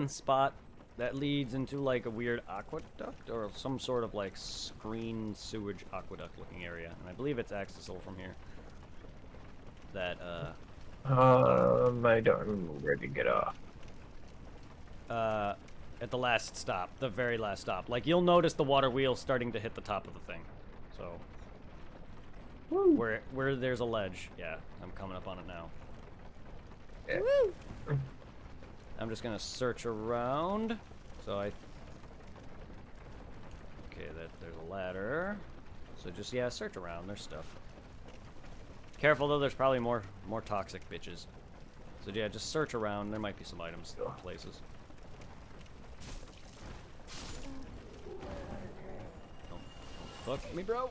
hidden spot that leads into like a weird aqueduct or some sort of like screen sewage aqueduct looking area, and I believe it's accessible from here. That I don't remember where to get off. at the last stop, the very last stop. Like you'll notice the water wheel starting to hit the top of the thing. So where there's a ledge, yeah, I'm coming up on it now. Yeah. Woo! I'm just gonna search around. So okay, there's a ladder. So just yeah, search around. There's stuff. Careful though, there's probably more toxic bitches. So yeah, just search around. There might be some items in places. Don't fuck me, bro.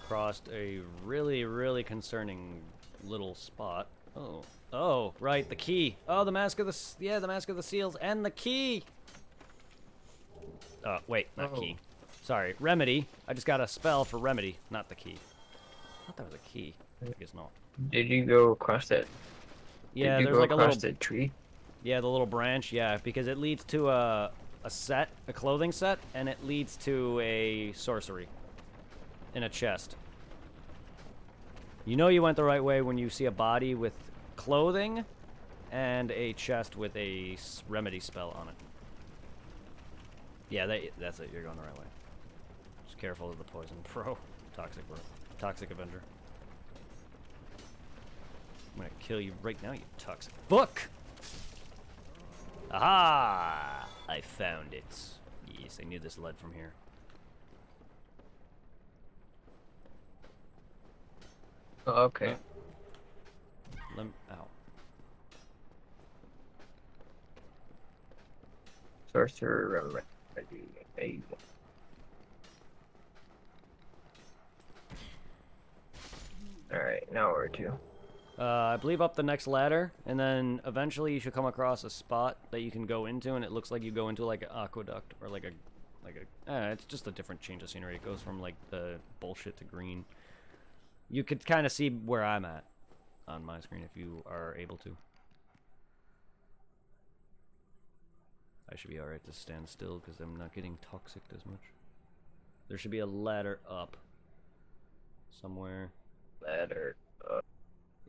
Crossed a really concerning little spot. Oh, right, the key. Oh, the mask of the mask of the seals and the key. Oh, wait, not key. Sorry, remedy. I just got a spell for remedy, not the key. I thought that was a key. I guess not. Did you go across that? Yeah, Did you there's go like across a little the tree. Yeah, the little branch. Yeah, because it leads to a clothing set, and it leads to a sorcery in a chest. You know you went the right way when you see a body with clothing and a chest with a remedy spell on it. Yeah, that's it. You're going the right way. Just careful of the poison. Bro. Toxic Avenger. I'm gonna kill you right now, you toxic fuck! Aha! I found it. Yes, I knew this led from here. Oh, okay. Ow. Sorcerer remedy. Alright, now where to? I believe up the next ladder, and then eventually you should come across a spot that you can go into, and it looks like you go into like an aqueduct or like a it's just a different change of scenery. It goes from like the bullshit to green. You could kind of see where I'm at on my screen if you are able to. I should be alright to stand still because I'm not getting toxic as much. There should be a ladder up somewhere. Ladder up.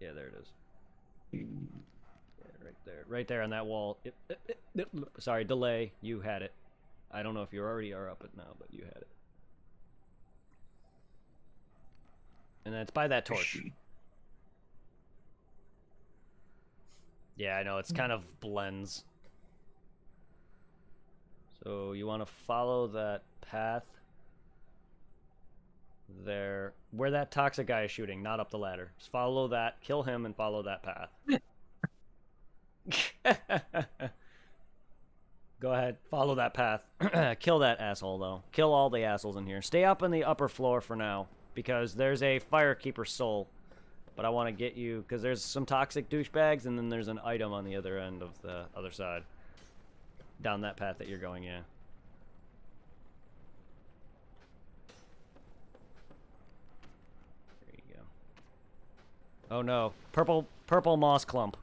Yeah, there it is. Yeah, right there. Right there on that wall. Sorry, delay. You had it. I don't know if you already are up it now, but you had it. And then it's by that torch. Yeah, I know. It's kind of blends. So you want to follow that path there. Where that toxic guy is shooting, not up the ladder. Just follow that. Kill him and follow that path. Go ahead. Follow that path. Kill that asshole, though. Kill all the assholes in here. Stay up on the upper floor for now. Because there's a Firekeeper soul. But I want to get you... Because there's some toxic douchebags, and then there's an item on the other end of the other side. Down that path that you're going, yeah. There you go. Oh no. Purple moss clump.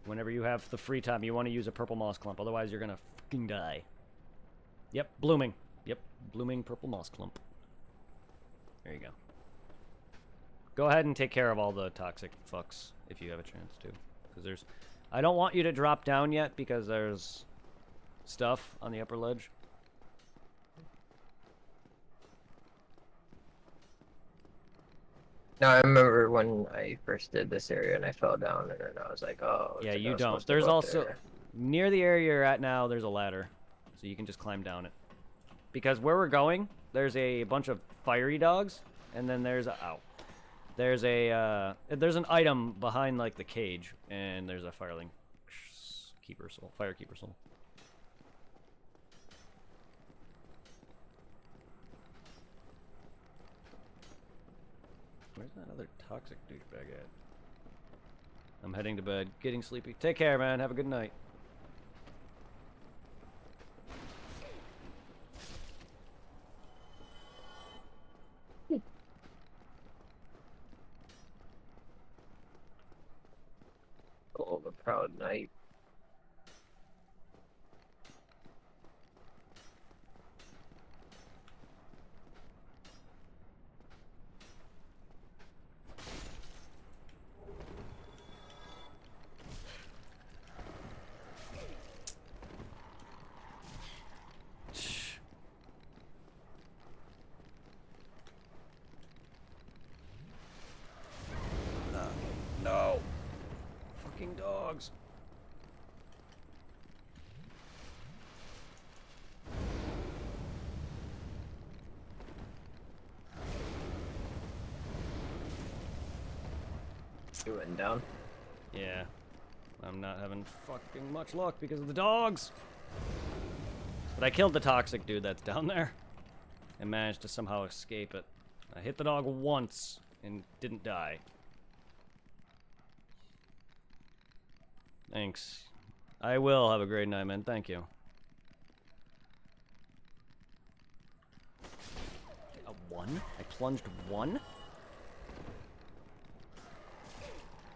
Whenever you have the free time, you want to use a purple moss clump. Otherwise, you're going to fucking die. Yep, blooming. Yep, blooming purple moss clump. There you go. Go ahead and take care of all the toxic fucks if you have a chance to. Because there's... I don't want you to drop down yet because there's stuff on the upper ledge. Now I remember when I first did this area and I fell down and then I was like, oh. Yeah, you don't. There's also... Near the area you're at now, there's a ladder. So you can just climb down it. Because where we're going, there's a bunch of fiery dogs. And then there's a... Ow. There's a... there's an item behind, like, the cage. And there's a Firekeeper soul. Where's that other toxic douchebag at? I'm heading to bed. Getting sleepy. Take care, man. Have a good night. Oh, the proud knight. No. Fucking dogs. You went down. Yeah. I'm not having fucking much luck because of the dogs. But I killed the toxic dude that's down there. And managed to somehow escape it. I hit the dog once and didn't die. Thanks. I will have a great night, man. Thank you. A 1? I plunged 1?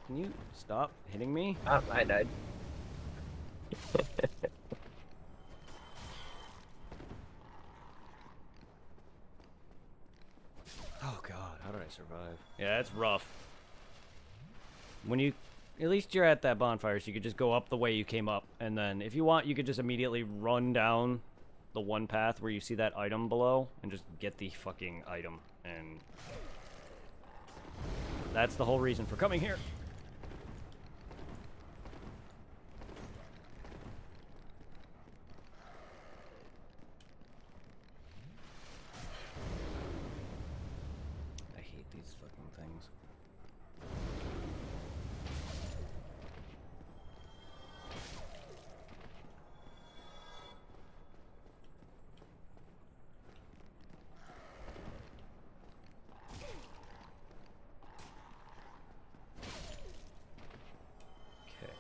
Can you stop hitting me? Ah, I died. Oh god, how did I survive? Yeah, it's rough. When you... At least you're at that bonfire, so you could just go up the way you came up. And then, if you want, you could just immediately run down the one path where you see that item below. And just get the fucking item. And... that's the whole reason for coming here. I hate these fucking things. Okay.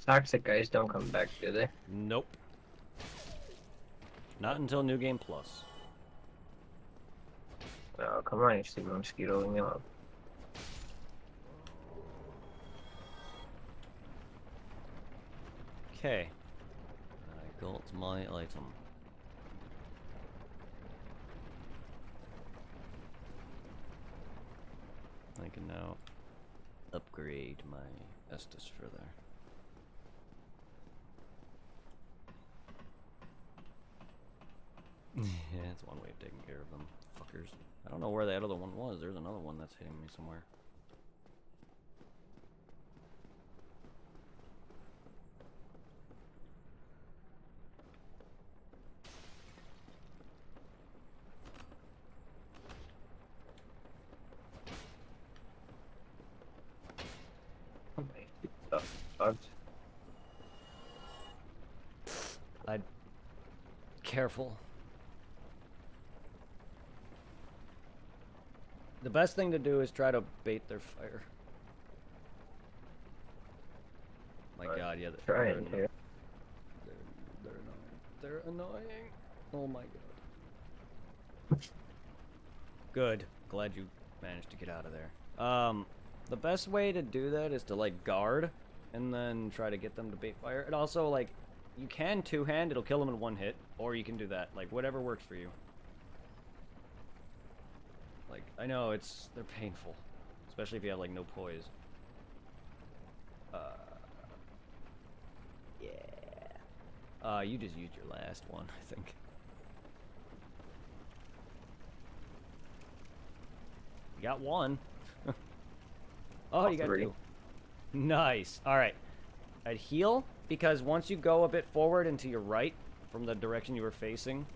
Toxic guys don't come back, do they? Nope. Not until New Game Plus. Oh, come on, you stupid mosquito, leave me alone. Okay. I got my item. I can now upgrade my Estus further. Yeah, it's one way of taking care of them fuckers. I don't know where that other one was. There's another one that's hitting me somewhere. Oh, bugs. I'd... careful. The best thing to do is try to bait their fire. My god, yeah. Trying to. They're annoying. They're annoying. Oh my god. Good. Glad you managed to get out of there. The best way to do that is to, like, guard, and then try to get them to bait fire. And also, like, you can two-hand, it'll kill them in one hit, or you can do that. Like, whatever works for you. Like, I know, they're painful. Especially if you have, like, no poise. Yeah. You just used your last one, I think. You got one. Oh, you got 3. 2. Nice. Alright. I'd heal, because once you go a bit forward and to your right, from the direction you were facing,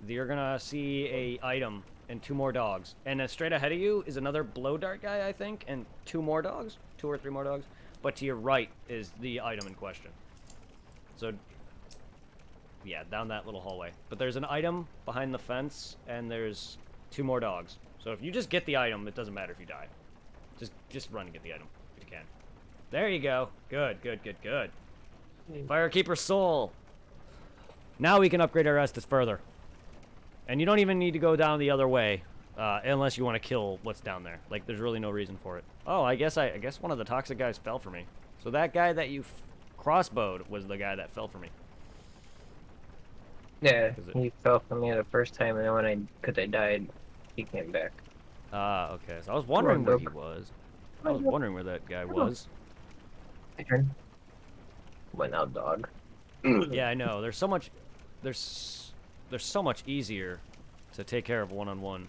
you're gonna see a item and 2 more dogs. And then straight ahead of you is another blow dart guy, I think, and 2 more dogs? 2 or 3 more dogs? But to your right is the item in question. So, yeah, down that little hallway. But there's an item behind the fence, and there's 2 more dogs. So if you just get the item, it doesn't matter if you die. Just run and get the item if you can. There you go. Good, good, good, good. Firekeeper soul. Now we can upgrade our Estus further. And you don't even need to go down the other way, unless you want to kill what's down there. Like, there's really no reason for it. Oh, I guess one of the toxic guys fell for me. So that guy that you crossbowed was the guy that fell for me. Yeah, he fell for me the first time, and then because I died, he came back. Ah, okay. So I was wondering where he was. I was wondering where that guy was. My turn. Went out, dog. Yeah, I know. There's so much easier to take care of one-on-one.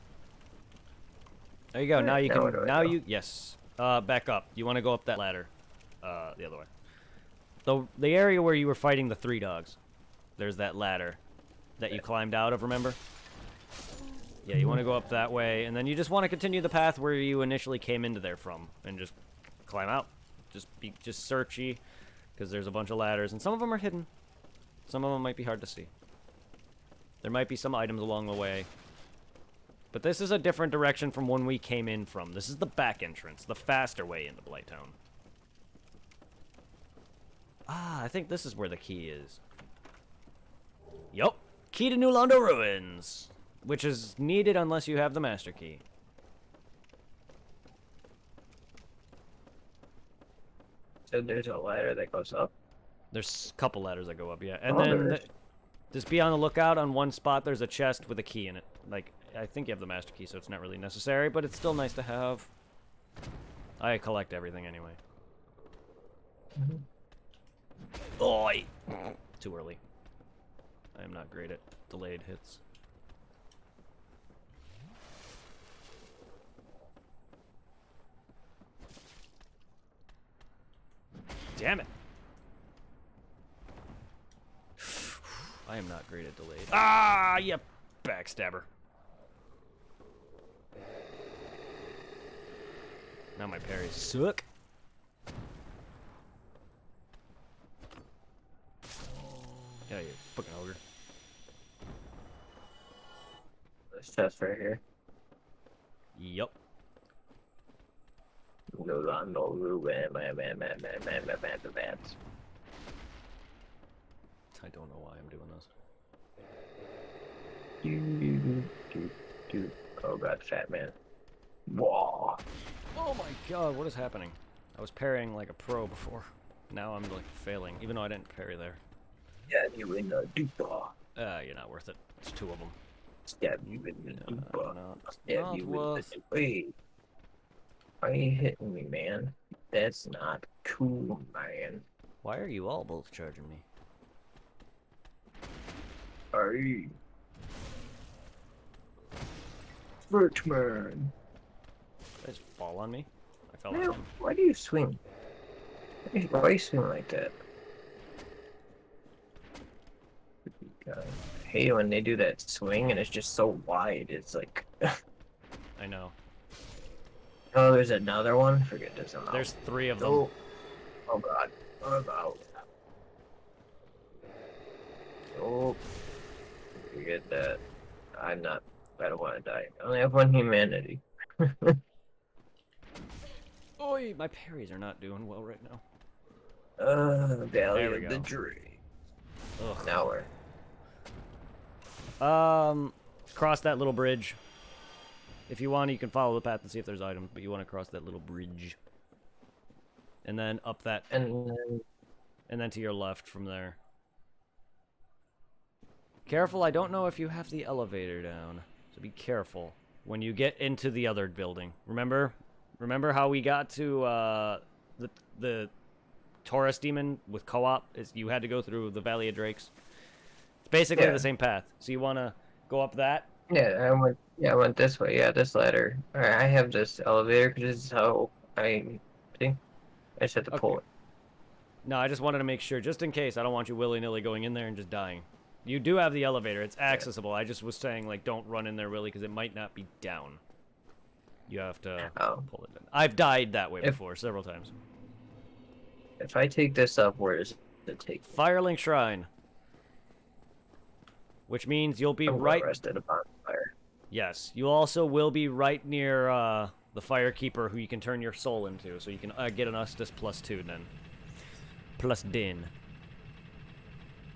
There you go. Now you can. Yes. Back up. You want to go up that ladder. The other way. The area where you were fighting the 3 dogs. There's that ladder that you climbed out of. Remember? Yeah. You want to go up that way, and then you just want to continue the path where you initially came into there from, and just climb out. Just searchy, because there's a bunch of ladders, and some of them are hidden. Some of them might be hard to see. There might be some items along the way. But this is a different direction from when we came in from. This is the back entrance, the faster way into Blighttown. Ah, I think this is where the key is. Yup. Key to New Londo Ruins. Which is needed unless you have the master key. So there's a ladder that goes up? There's a couple ladders that go up, yeah. And then just be on the lookout. On one spot, there's a chest with a key in it. Like, I think you have the master key, so it's not really necessary, but it's still nice to have. I collect everything anyway. Oi! Too early. I am not great at delayed hits. Damn it! I am not great at delayed. Ah, you backstabber. Now my parries suck. Yeah, you fucking ogre. This chest right here. Yup. No Ruin, I don't know why I'm doing this. Oh god, fat man. Whoa. Oh my god, what is happening? I was parrying like a pro before. Now I'm like failing, even though I didn't parry there. Yeah, you in the dupa. You're not worth it. It's 2 of them. Stab you in the dupa. Stab not you worth. in the wait. Why are you hitting me, man? That's not cool, man. Why are you all both charging me? Aye. Birchman. Did I just fall on me? I fell Man, on him. why do you swing? Why do you swing like that? God, I hate it when they do that swing and it's just so wide. It's like... I know. Oh, there's another one? Forget this. I'm out. There's 3 of them. Oh, oh god. I'm out. Oh. Forget that. I don't want to die. I only have 1 humanity. Oi, my parries are not doing well right now. Valley There we of the go. Dream. Ugh. Now where? Cross that little bridge. If you want, you can follow the path and see if there's items, but you want to cross that little bridge. And then up that... And then to your left from there. Careful, I don't know if you have the elevator down. So be careful when you get into the other building. Remember how we got to the Taurus demon with co-op? Is you had to go through the Valley of Drakes. It's basically the same path. So you want to go up that? yeah, I went this way. Yeah, this ladder. Alright, I have this elevator because this is how I think. I just have to pull it. No, I just wanted to make sure, just in case. I don't want you willy-nilly going in there and just dying. You do have the elevator. It's accessible. I just was saying, like, don't run in there really because it might not be down. You have to pull it in. I've died that way before, several times. If I take this up, where does it take me? Firelink Shrine. Which means you'll be I'm rested upon fire. Yes. You also will be right near the Firekeeper, who you can turn your soul into, so you can get an Ustus +2 then. Plus din.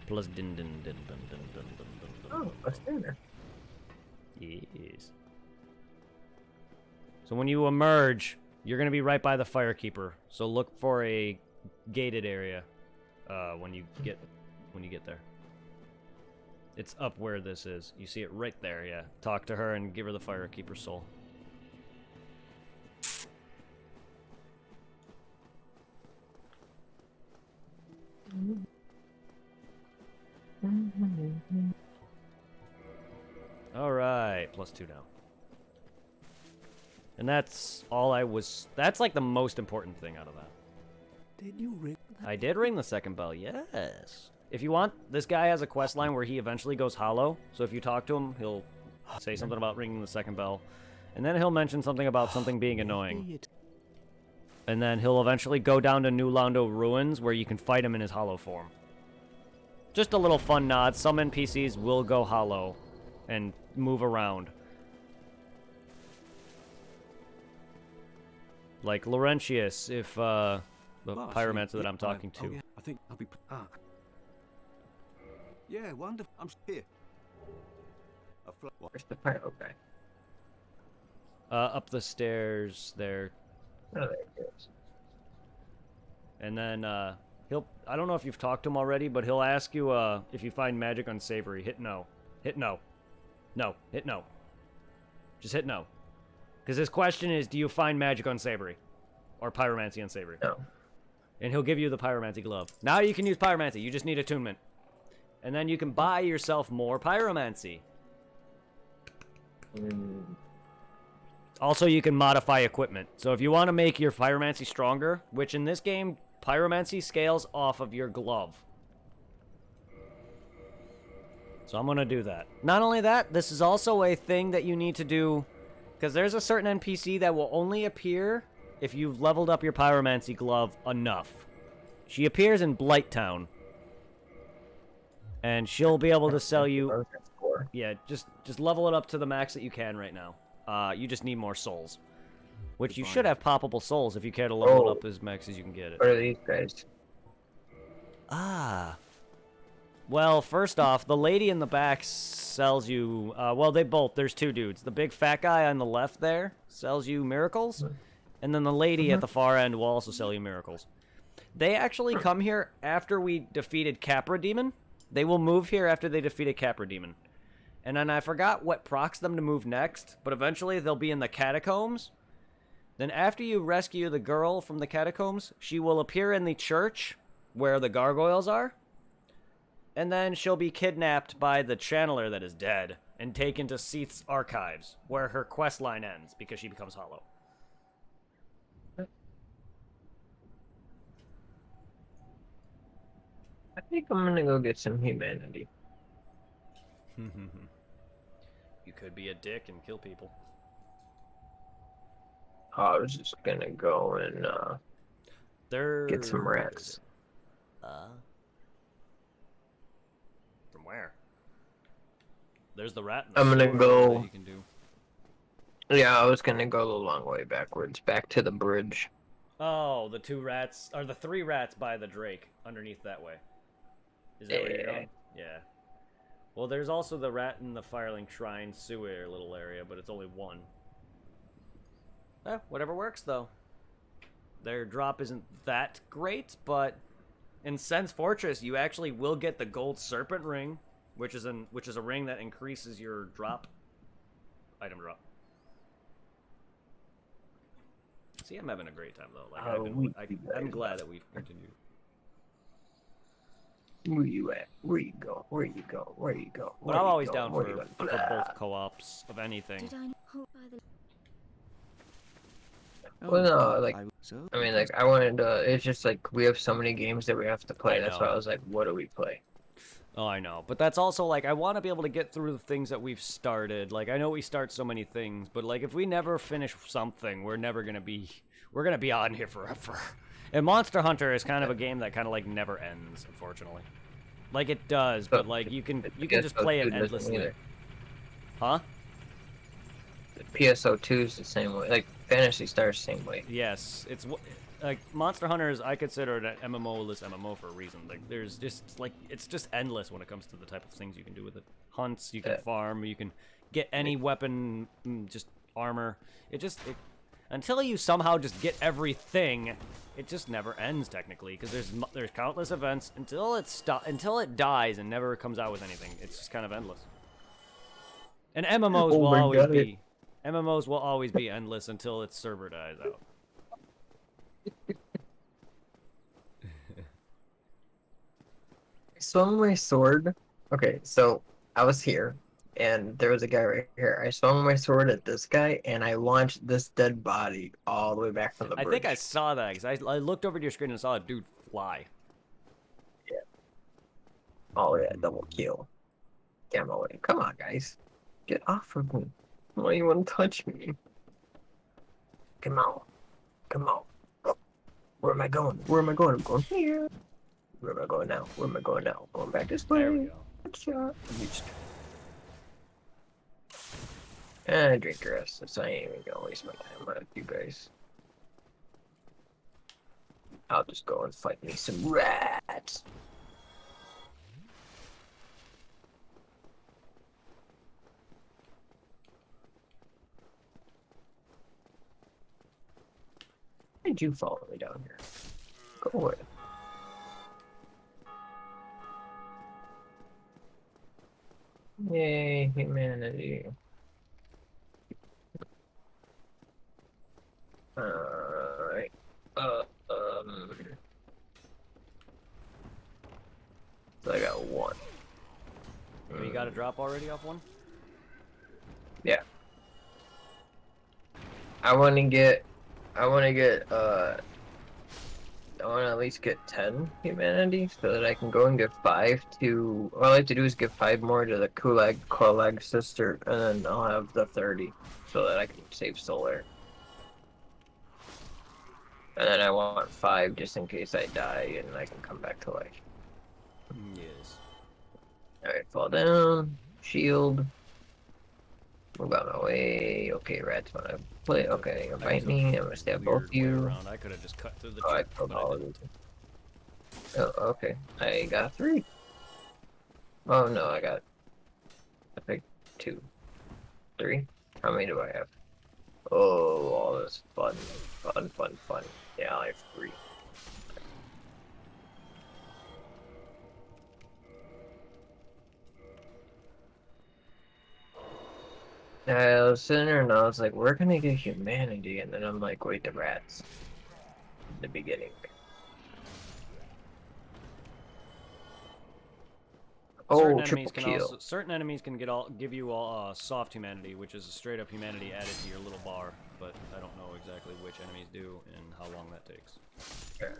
Plus din din din din din din din din. Oh, what's there? Yes. So when you emerge, you're gonna be right by the Firekeeper. So look for a gated area when you get there. It's up where this is. You see it right there, yeah. Talk to her and give her the Firekeeper soul. Alright, +2 now. And that's all that's like the most important thing out of that. Did you ring that? I did ring the second bell, yes. If you want, this guy has a quest line where he eventually goes hollow. So if you talk to him, he'll say something about ringing the second bell. And then he'll mention something about something being annoying. And then he'll eventually go down to New Londo Ruins where you can fight him in his hollow form. Just a little fun nod. Some NPCs will go hollow and move around. Like Laurentius, if the pyromancer that I'm talking to. Oh, yeah. I think I'll be... Yeah, wonderful. I'm here. Where's the pyro guy? Up the stairs there. Oh, there it is. And then I don't know if you've talked to him already, but he'll ask you if you find magic unsavory. Hit no. Hit no. No. Hit no. Just hit no. Because his question is, do you find magic unsavory? Or pyromancy unsavory? No. And he'll give you the pyromancy glove. Now you can use pyromancy. You just need attunement. And then you can buy yourself more pyromancy. Also, you can modify equipment. So if you want to make your pyromancy stronger, which in this game, pyromancy scales off of your glove. So I'm going to do that. Not only that, this is also a thing that you need to do, because there's a certain NPC that will only appear if you've leveled up your pyromancy glove enough. She appears in Blighttown. And she'll be able to sell you... Yeah, just level it up to the max that you can right now. You just need more souls. Which you should have poppable souls if you care to level it up as max as you can get it. What are these guys? Ah. Well, first off, the lady in the back sells you... well, there's two dudes. The big fat guy on the left there sells you miracles. And then the lady at the far end will also sell you miracles. They actually come here after we defeated Capra Demon. They will move here after they defeated Capra Demon. And then I forgot what procs them to move next, but eventually they'll be in the catacombs. Then after you rescue the girl from the catacombs, she will appear in the church where the gargoyles are. And then she'll be kidnapped by the channeler that is dead and taken to Seath's archives, where her quest line ends because she becomes hollow. I think I'm gonna go get some humanity. You could be a dick and kill people. I was just gonna go and get some rats. From where? There's the rat. I'm gonna go. That you can do. Yeah, I was gonna go the long way backwards, back to the bridge. Oh, the two rats, or the three rats by the Drake underneath that way. Is that where you're going? Yeah. Well, there's also the rat in the Firelink Shrine sewer little area, but it's only one. Whatever works, though. Their drop isn't that great, but in Sen's Fortress, you actually will get the Gold Serpent Ring, which is a ring that increases your item drop. See, I'm having a great time, though. Like, I'm glad that we've continued. Where you at? Where you go? Where you go? Where you go? But I'm always down for both co-ops of anything. Did I hope by the Well, no, like, I mean, like, I wanted to, it's just like, we have so many games that we have to play, that's why I was like, what do we play? Oh, I know. But that's also, like, I want to be able to get through the things that we've started. Like, I know we start so many things, but, like, if we never finish something, we're going to be on here forever. And Monster Hunter is kind of a game that kind of, like, never ends, unfortunately. Like, it does, but, like, you can just play it endlessly. Huh? PSO2 is the same way. Like Fantasy Star's the same way. Yes, it's like Monster Hunters. I consider it an MMO-less MMO for a reason. Like there's just like it's just endless when it comes to the type of things you can do with it. Hunts, you can farm, you can get any weapon, just armor. Until you somehow just get everything, it just never ends technically because there's countless events until it dies and never comes out with anything. It's just kind of endless. And MMOs Oh will my always God. be MMOs will always be endless until its server dies out. I swung my sword. Okay, so I was here, and there was a guy right here. I swung my sword at this guy, and I launched this dead body all the way back from the I bridge. think I saw that because I looked over to your screen and saw a dude fly. Yeah. Oh yeah, double kill. Damn away. Come on, guys. Get off of me. Why you want to touch me? Come on. Come on. Where am I going? Where am I going? I'm going here. Where am I going now? Where am I going now? Going back this way. There we go. Shot. And I drink rest, so I ain't even gonna waste my time on you guys. I'll just go and fight me some rats. Why did you follow me down here? Go away. Yay, humanity. Alright. So I got one. Oh, you got a drop already off one? Yeah. I wanna at least get 10 humanity so that I can go and give 5 to. All I have to do is give 5 more to the Kolag sister, and then I'll have the 30 so that I can save Solar. And then I want 5 just in case I die and I can come back to life. Yes. Alright, fall down. Shield. Move out of my way. Okay, rats wanna play. Okay, you're bite me. I'm gonna stab both of you. I could have just cut through the Oh, I trip, killed but I all of didn't. them. Oh, okay. I got 3. Oh no, I think 2. 3. How many do I have? Oh, all this fun. Yeah, I have 3. I was sitting there and I was like, we're gonna get humanity, and then I'm like, wait, the rats. The beginning. Oh, triple kill. Certain enemies can give you all soft humanity, which is a straight up humanity added to your little bar, but I don't know exactly which enemies do and how long that takes. Fair.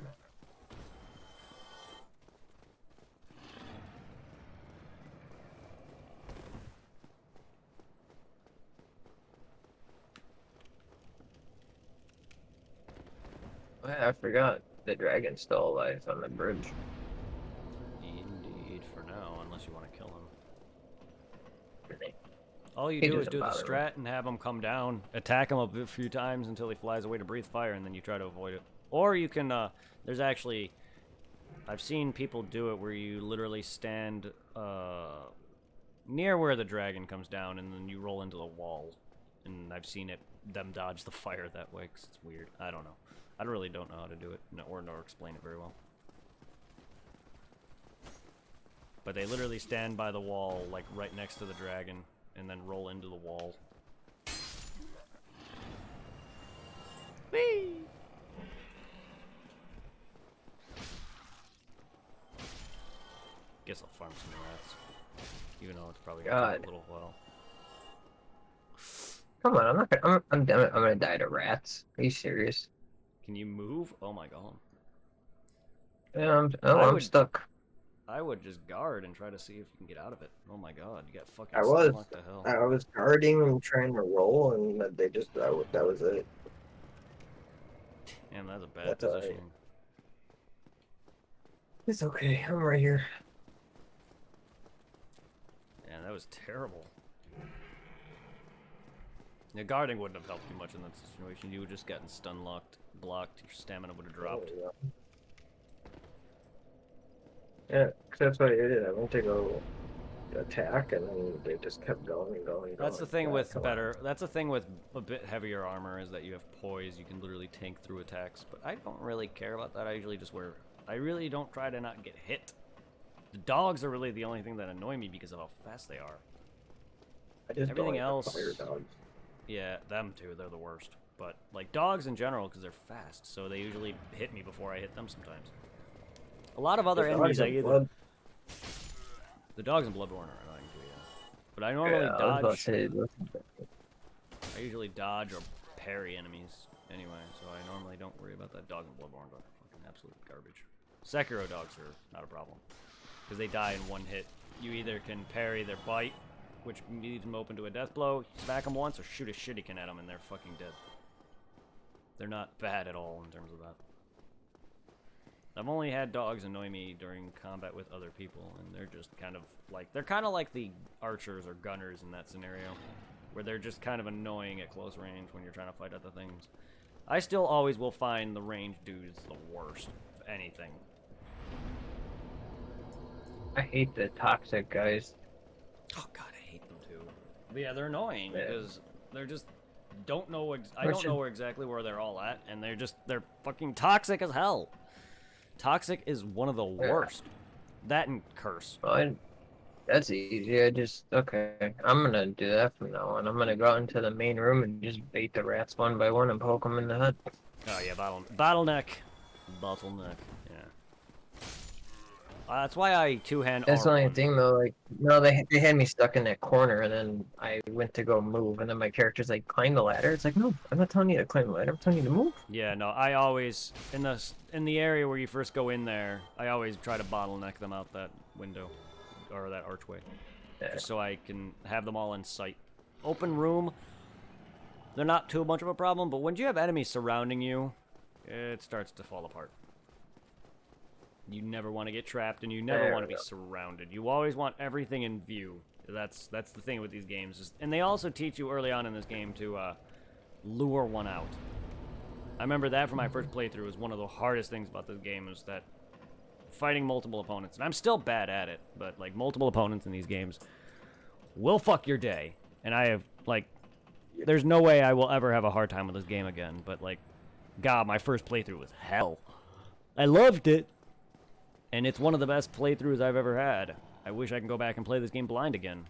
I forgot the dragon's still alive on the bridge. Indeed, for now, unless you want to kill him. Really. All you He do is doesn't do the bother me. strat and have him come down, attack him a few times until he flies away to breathe fire, and then you try to avoid it. Or you can, there's actually, I've seen people do it where you literally stand near where the dragon comes down, and then you roll into the wall. And I've seen them dodge the fire that way, because it's weird. I don't know. I really don't know how to do it, or explain it very well. But they literally stand by the wall, like right next to the dragon, and then roll into the wall. Whee! Guess I'll farm some rats, even though it's probably gonna take a little while. Come on, I'm not gonna. I'm done. I'm gonna die to rats. Are you serious? Can you move? Oh my god. Yeah, I'm stuck. I would just guard and try to see if you can get out of it. Oh my god, you got fucking I was. what the hell? I was guarding and trying to roll, and they just that was it. Damn, that's a bad That's position. alright. It's okay. I'm right here. Yeah, that was terrible. The guarding wouldn't have helped you much in that situation. You would just gotten stun locked, blocked. Your stamina would have dropped. Oh, yeah, because that's what I did. I went to go attack, and then they just kept going and going and going. That's the thing God, with come on. better. That's the thing with a bit heavier armor is that you have poise. You can literally tank through attacks. But I don't really care about that. I usually just wear. I really don't try to not get hit. The dogs are really the only thing that annoy me because of how fast they are. I just Everything don't like the else- fire dogs. Yeah, them too. They're the worst. But like dogs in general, because they're fast, so they usually hit me before I hit them sometimes. A lot of other The enemies, dogs I have either blood. the dogs in Bloodborne are annoying too, yeah. But I normally Yeah, I was about to dodge. say, I usually dodge or parry enemies anyway, so I normally don't worry about that. Dogs in Bloodborne are fucking absolute garbage. Sekiro dogs are not a problem because they die in one hit. You either can parry their bite, which leaves them open to a death blow, smack them once, or shoot a shuriken at them and they're fucking dead. They're not bad at all in terms of that. I've only had dogs annoy me during combat with other people, and they're just kind of like the archers or gunners in that scenario, where they're just kind of annoying at close range when you're trying to fight other things. I still always will find the ranged dudes the worst, if anything. I hate the toxic guys. Oh god, I hate them too. But yeah, they're annoying Yeah. because they're just don't know. I Or don't should- know exactly where they're all at, and they're fucking toxic as hell. Toxic is one of the Yeah. worst. That and curse. Well, that's easy. I just okay. I'm gonna do that from now on. I'm gonna go out into the main room and just bait the rats one by one and poke them in the head. Oh yeah, bottleneck, yeah. That's why I two-hand. That's the arm only one. thing though. Like, no, they had me stuck in that corner, and then I went to go move, and then my character's like, climb the ladder. It's like, no, I'm not telling you to climb the ladder. I'm telling you to move. Yeah, no, I always in the area where you first go in there, I always try to bottleneck them out that window or that archway, Yeah. just so I can have them all in sight. Open room, they're not too much of a problem, but when you have enemies surrounding you, it starts to fall apart. You never want to get trapped, and you never There want to we be go. surrounded. You always want everything in view. That's the thing with these games. And they also teach you early on in this game to lure one out. I remember that from my first playthrough was one of the hardest things about this game is that fighting multiple opponents. And I'm still bad at it, but like multiple opponents in these games will fuck your day. And I have like, there's no way I will ever have a hard time with this game again. But like, God, my first playthrough was hell. I loved it. And it's one of the best playthroughs I've ever had. I wish I can go back and play this game blind again.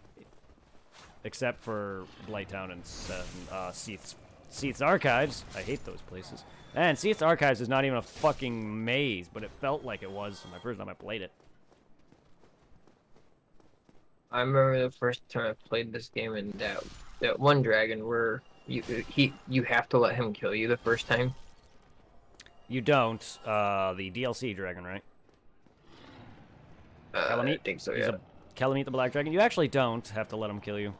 Except for Blighttown and Seath's Archives. I hate those places. And Seath's Archives is not even a fucking maze, but it felt like it was my first time I played it. I remember the first time I played this game, and that one dragon where you have to let him kill you the first time. You don't. The DLC dragon, right? I Calamite? think so. He's Yeah. a Calamite the Black Dragon. You actually don't have to let him kill you.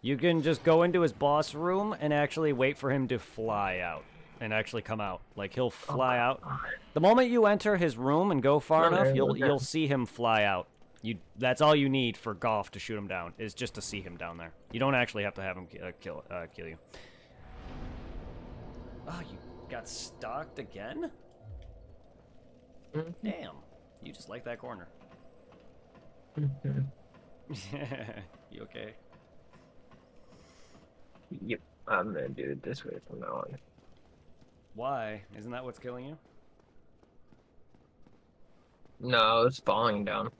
You can just go into his boss room and actually wait for him to fly out. And actually come out. Like, he'll fly out. The moment you enter his room and go far enough, you'll see him fly out. That's all you need for Goff to shoot him down, is just to see him down there. You don't actually have to have him kill you. Oh, you got stalked again? Mhm. Damn. You just like that corner. You okay? Yep. I'm gonna do it this way from now on. Why? Isn't that what's killing you? No, it's falling down.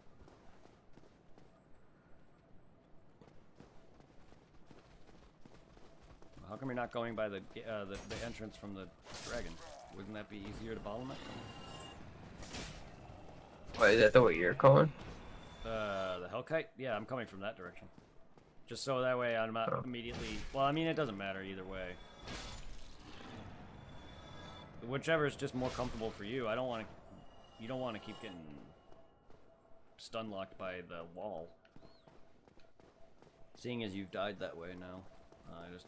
How come you're not going by the entrance from the dragon? Wouldn't that be easier to bottleneck? Why is that the way you're going? The Hellkite? Yeah, I'm coming from that direction. Just so that way I'm not Oh. immediately... Well, I mean, it doesn't matter either way. Whichever is just more comfortable for you. I don't want to... You don't want to keep getting stun locked by the wall. Seeing as you've died that way now, just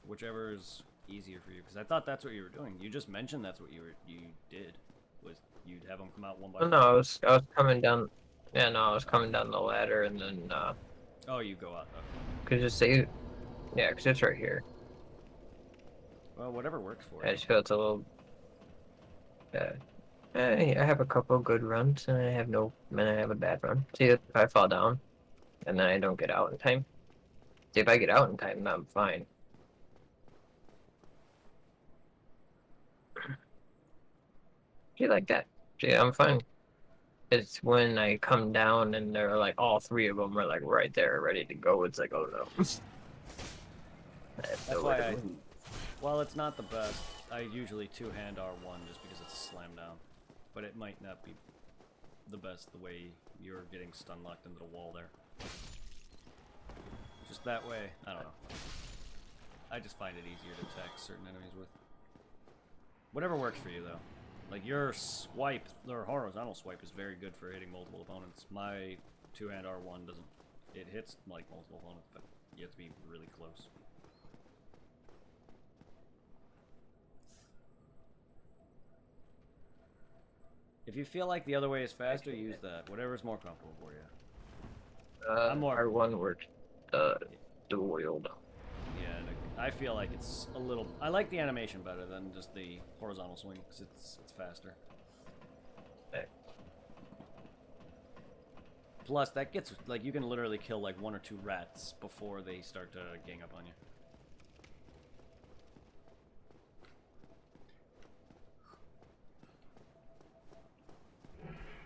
whichever is easier for you. Because I thought that's what you were doing. You just mentioned that's what you did. Was you'd have them come out one by Oh, one. no, I was coming down. Yeah, no, I was coming down the ladder, and then Oh, you go out. Okay. could just say, yeah, 'cause it's right here. Well, whatever works for I you. just feel it's a little. I have a couple good runs, and I have a bad run. See, if I fall down, and then I don't get out in time. See, if I get out in time, then I'm fine. See, like that. See, I'm fine. It's when I come down and they're like, all three of them are like right there, ready to go. It's like, oh no. That's why I. While it's not the best, I usually two-hand R1 just because it's a slam down. But it might not be the best the way you're getting stun locked into the wall there. Just that way, I don't know. I just find it easier to attack certain enemies with. Whatever works for you, though. Like, your swipe, or horizontal swipe, is very good for hitting multiple opponents. My two-hand R1 doesn't. It hits, like, multiple opponents, but you have to be really close. If you feel like the other way is faster, use that. Whatever's more comfortable for you. I'm more R1 works dual wield. Yeah, I feel like it's a little. I like the animation better than just the horizontal swing because it's faster. Okay. Plus, that gets like you can literally kill like 1 or 2 rats before they start to gang up on you.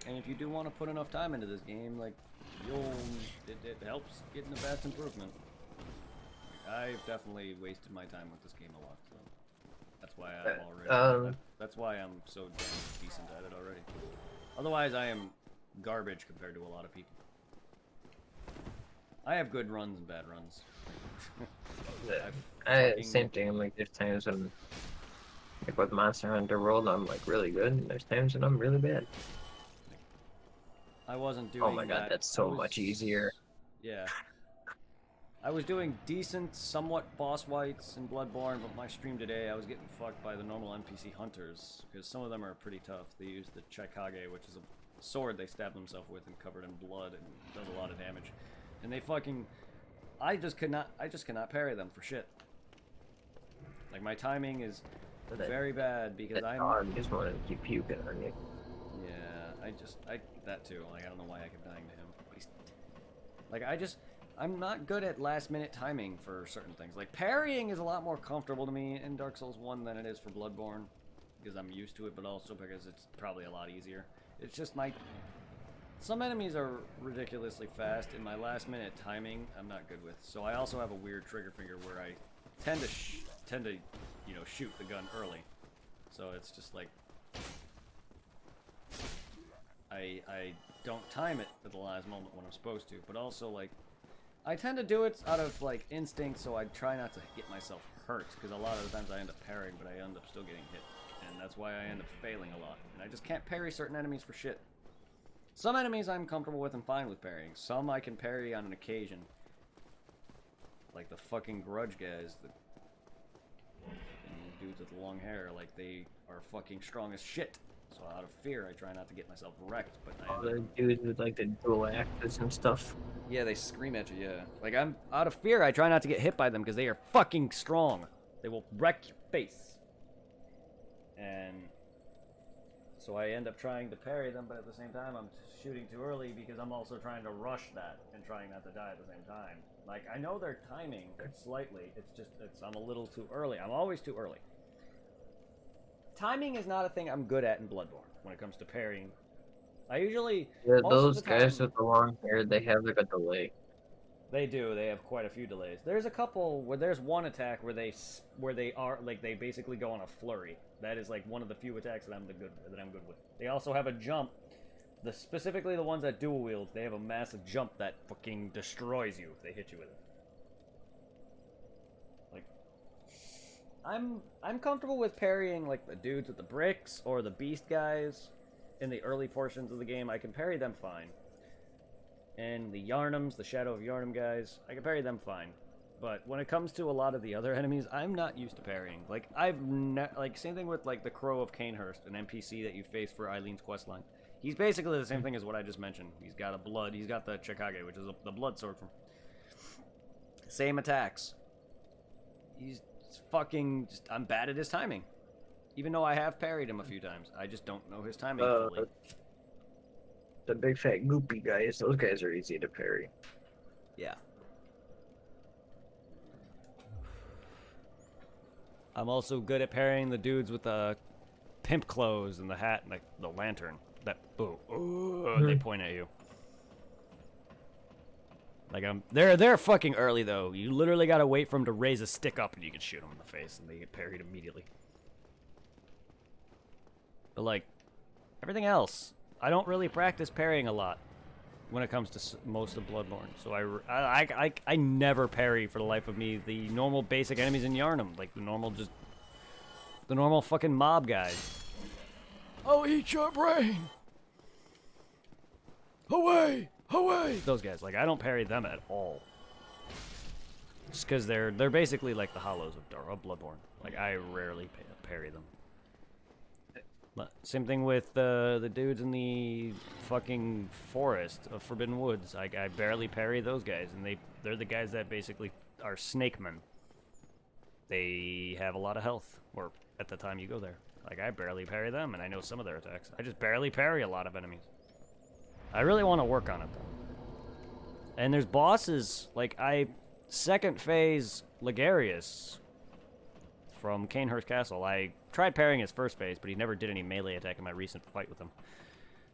And if you do want to put enough time into this game, like, it helps getting a vast improvement. Like, I've definitely wasted my time with this game a lot, so that's why I'm already. That's why I'm so damn decent at it already. Otherwise, I am garbage compared to a lot of people. I have good runs and bad runs. Same thing. I'm like, there's times when, like with Monster Hunter World, I'm like really good, and there's times when I'm really bad. I wasn't doing. Oh my god, that's so much easier. Yeah. I was doing decent, somewhat boss fights in Bloodborne, but my stream today, I was getting fucked by the normal NPC hunters, because some of them are pretty tough. They use the Chikage, which is a sword they stab themselves with and covered in blood and does a lot of damage. And they fucking... I just cannot parry them for shit. Like, my timing is very bad because I'm... I just want to keep puking on you. Yeah, that too. Like, I don't know why I kept dying to him. But he's... Like, I'm not good at last-minute timing for certain things. Like, parrying is a lot more comfortable to me in Dark Souls 1 than it is for Bloodborne. Because I'm used to it, but also because it's probably a lot easier. It's just some enemies are ridiculously fast, and my last-minute timing, I'm not good with. So I also have a weird trigger finger where I tend to, you know, shoot the gun early. So it's just like... I don't time it at the last moment when I'm supposed to, but also, like, I tend to do it out of, like, instinct, so I try not to get myself hurt, because a lot of the times I end up parrying, but I end up still getting hit, and that's why I end up failing a lot, and I just can't parry certain enemies for shit. Some enemies I'm comfortable with and fine with parrying. Some I can parry on an occasion. Like the fucking grudge guys, the dudes with the long hair, like, they are fucking strong as shit. So out of fear, I try not to get myself wrecked, but All the dudes with like the dual axes and stuff. Yeah, they scream at you, yeah. Like, I'm out of fear, I try not to get hit by them because they are fucking strong. They will wreck your face. And so I end up trying to parry them, but at the same time, I'm shooting too early because I'm also trying to rush that and trying not to die at the same time. Like, I know they're timing slightly, I'm a little too early. I'm always too early. Timing is not a thing I'm good at in Bloodborne when it comes to parrying. I usually... Yeah, those guys with the long hair, they have like a delay. They do. They have quite a few delays. There's a couple where there's one attack where they are like they basically go on a flurry. That is like one of the few attacks that I'm good with. They also have a jump. Specifically the ones that dual wield, they have a massive jump that fucking destroys you if they hit you with it. Like, I'm comfortable with parrying like the dudes with the bricks or the beast guys in the early portions of the game. I can parry them fine. And the Yarnums, the Shadow of Yarnum guys, I can parry them fine. But when it comes to a lot of the other enemies, I'm not used to parrying. Like, like, same thing with, like, the Crow of Canehurst, an NPC that you face for Eileen's questline. He's basically the same thing as what I just mentioned. He's got the Chikage, which is the blood sword from... Same attacks. He's It's fucking... I'm bad at his timing. Even though I have parried him a few times. I just don't know his timing fully. The big fat goopy guys, those guys are easy to parry. Yeah. I'm also good at parrying the dudes with the pimp clothes and the hat and the lantern. That they point at you. Like they're fucking early though. You literally gotta wait for them to raise a stick up and you can shoot them in the face and they get parried immediately. But like everything else, I don't really practice parrying a lot when it comes to most of Bloodborne. So I never parry for the life of me the normal basic enemies in Yharnam, like the normal fucking mob guys. I'll eat your brain. Away, away. Those guys, like I don't parry them at all. Just because they're basically like the hollows of Bloodborne. Like I rarely parry them. Same thing with the dudes in the fucking forest of Forbidden Woods. I barely parry those guys, and they're the guys that basically are snakemen. They have a lot of health, or at the time you go there. Like I barely parry them, and I know some of their attacks. I just barely parry a lot of enemies. I really want to work on it though. And there's bosses like second phase Ligarius from Canehurst Castle. I tried parrying his first phase, but he never did any melee attack in my recent fight with him.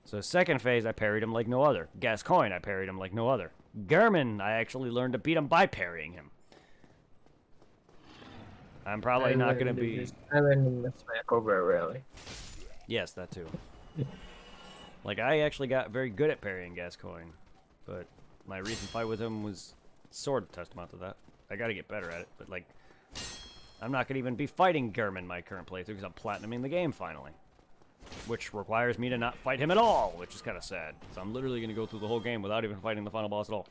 So second phase, I parried him like no other. Gascoigne, I parried him like no other. Gehrman, I actually learned to beat him by parrying him. I'm probably not going to be... I learned him to smack over a rally. Yes, that too. Like, I actually got very good at parrying Gascoigne, but my recent fight with him was sort of testament to that. I got to get better at it, but like... I'm not going to even be fighting Gehrman my current playthrough because I'm platinuming the game finally. Which requires me to not fight him at all, which is kind of sad. So I'm literally going to go through the whole game without even fighting the final boss at all.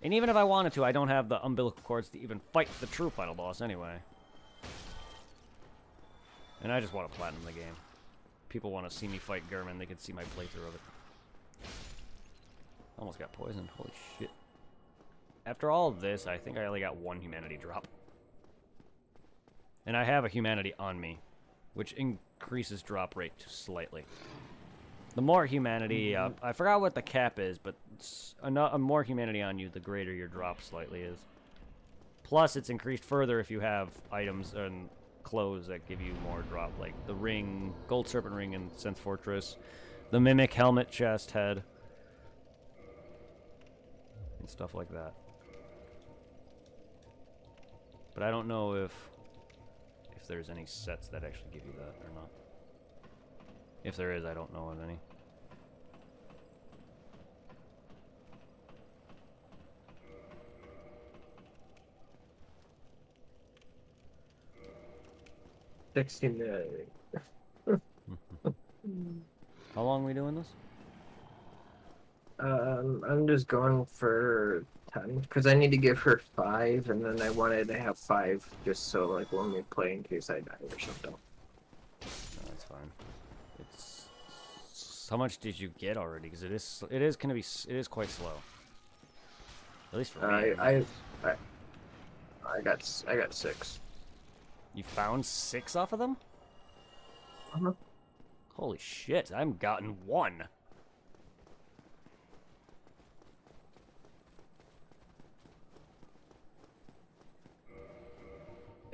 And even if I wanted to, I don't have the umbilical cords to even fight the true final boss anyway. And I just want to platinum the game. People want to see me fight Gehrman, they can see my playthrough of it. Almost got poisoned, holy shit. After all of this, I think I only got one humanity drop. And I have a humanity on me, which increases drop rate slightly. The more humanity, I forgot what the cap is, but a more humanity on you, the greater your drop slightly is. Plus, it's increased further if you have items and clothes that give you more drop, like the ring, gold serpent ring in Sense Fortress, the mimic helmet, chest, head, and stuff like that. But I don't know if there's any sets that actually give you that or not. If there is, I don't know of any. How long are we doing this? I'm just going for 10 because I need to give her 5, and then I wanted to have 5 just so like when we play in case I die or something. No, that's fine. It's how much did you get already? Because it is quite slow. At least for me. I got 6. You found 6 off of them? Uh-huh. Holy shit! I've gotten 1.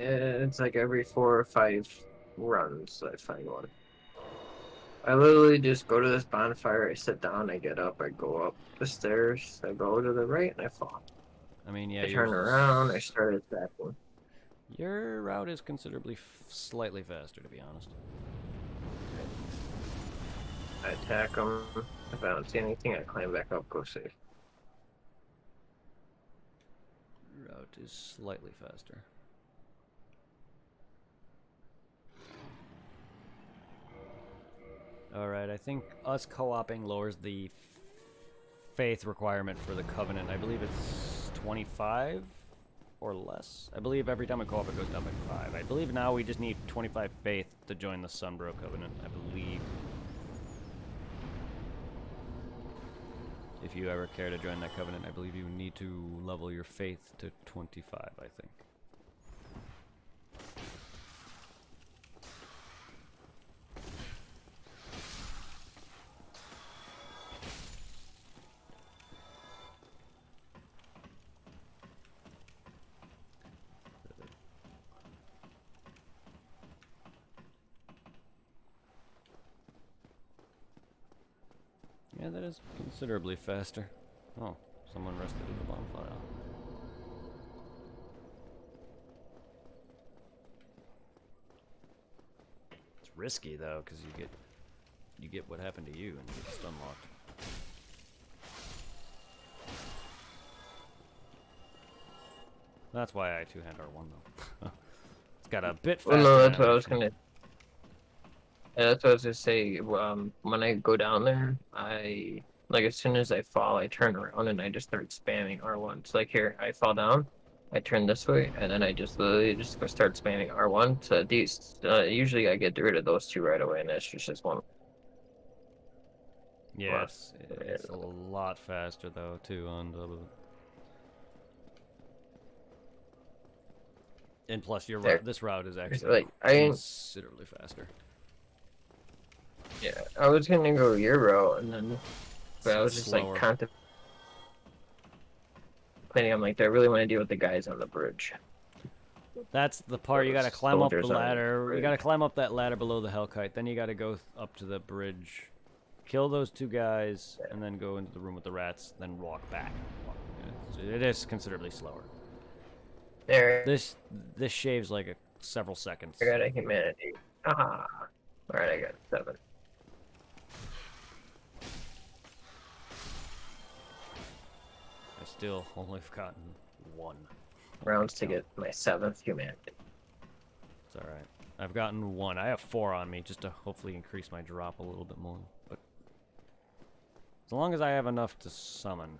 It's like every 4 or 5 runs I find one. I literally just go to this bonfire, I sit down, I get up, I go up the stairs, I go to the right, and I fall. I mean, yeah. I turn around, I start attacking. Your route is considerably slightly faster, to be honest. I attack them. If I don't see anything, I climb back up, go save. Route is slightly faster. Alright, I think us co-oping lowers the faith requirement for the Covenant. I believe it's 25 or less. I believe every time we co-op it goes down by 5. I believe now we just need 25 faith to join the Sunbro Covenant, I believe. If you ever care to join that Covenant, I believe you need to level your faith to 25, I think. Yeah, that is considerably faster. Oh, someone rested in the bonfire. It's risky though, because you get what happened to you and you get stun locked. That's why I two-hand R1 though. It's got a bit faster. Well, no, that's what I was animation. gonna. Yeah, that's what I was gonna say. When I go down there, like as soon as I fall, I turn around and I just start spamming R1. So like here, I fall down, I turn this way, and then I just literally just go start spamming R1. So these, usually I get rid of those two right away, and that's just one. Yeah, it's a lot faster though too on double. And plus, your There. this route is actually Like considerably faster. yeah, I was gonna go your route, and then but I was just Slower. like contemplating. I'm like, do I really want to deal with the guys on the bridge? That's the part you gotta Those climb up the soldiers on the ladder. You bridge. gotta climb up that ladder below the Hellkite. Then you gotta go up to the bridge, kill those two guys, and then go into the room with the rats. Then walk back. It is considerably slower. There. This shaves like several seconds. I got a humanity. Ah. Alright, I got 7. I still only have gotten 1. Rounds to get my 7th humanity. It's alright. I've gotten 1. I have 4 on me just to hopefully increase my drop a little bit more. But as long as I have enough to summon.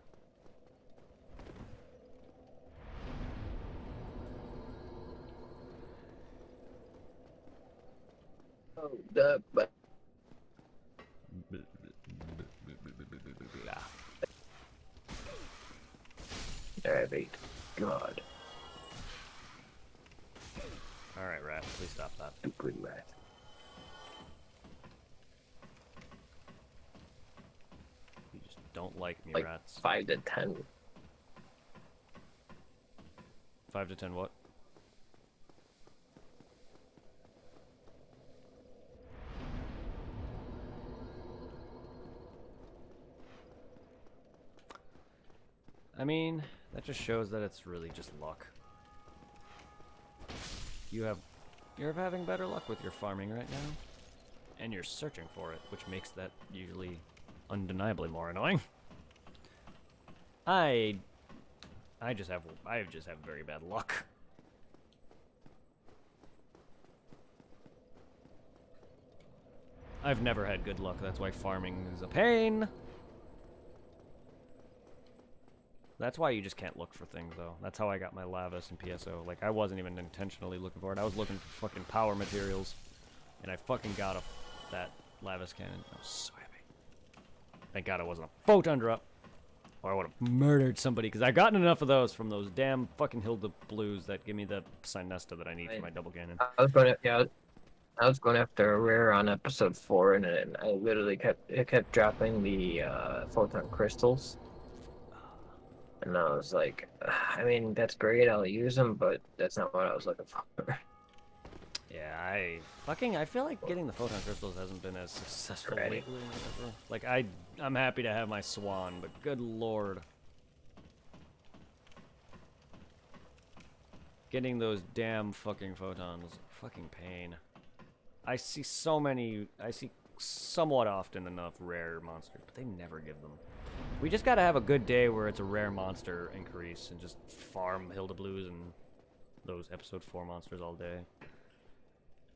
Oh, but alright, wait. God. Alright, rat, please stop that. Stupid rat. You just don't like me, Like rats. 5 to 10. 5 to 10 what? I mean, that just shows that it's really just luck. You're having better luck with your farming right now, and you're searching for it, which makes that usually undeniably more annoying. I just have very bad luck. I've never had good luck. That's why farming is a pain. That's why you just can't look for things, though. That's how I got my Lavis and PSO. Like, I wasn't even intentionally looking for it. I was looking for fucking power materials. And I fucking got that Lavis cannon. I was so happy. Thank God it wasn't a photon drop. Or I would have murdered somebody, because I've gotten enough of those from those damn fucking Hilda Blues that give me the Sinesta that I need for my double cannon. I was going to, yeah, I was going after a rare on episode 4, and then I literally kept dropping the photon crystals. And I was like, I mean, that's great, I'll use them, but that's not what I was looking for. Yeah, I feel like getting the photon crystals hasn't been as successful Right. lately. Or whatever. Like, I'm happy to have my swan, but good lord. Getting those damn fucking photons, fucking pain. I see somewhat often enough rare monsters, but they never give them. We just gotta have a good day where it's a rare monster increase and just farm Hilda Blues and those episode 4 monsters all day.